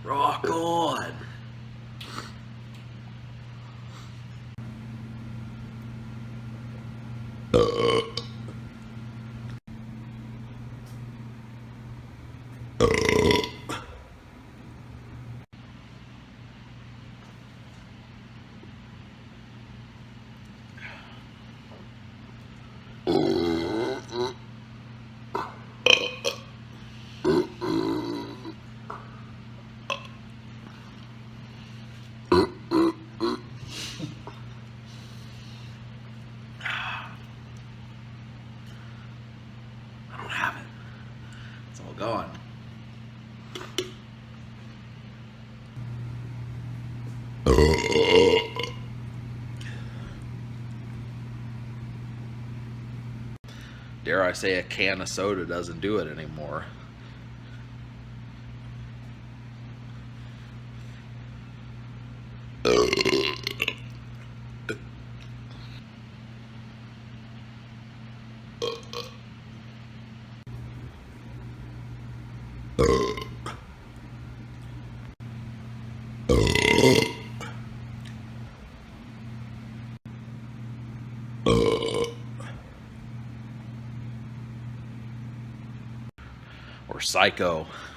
Rock on. I don't have it. It's all gone. Dare I say a can of soda doesn't do it anymore.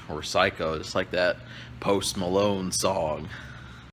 Or Psycho, just like that Post Malone song.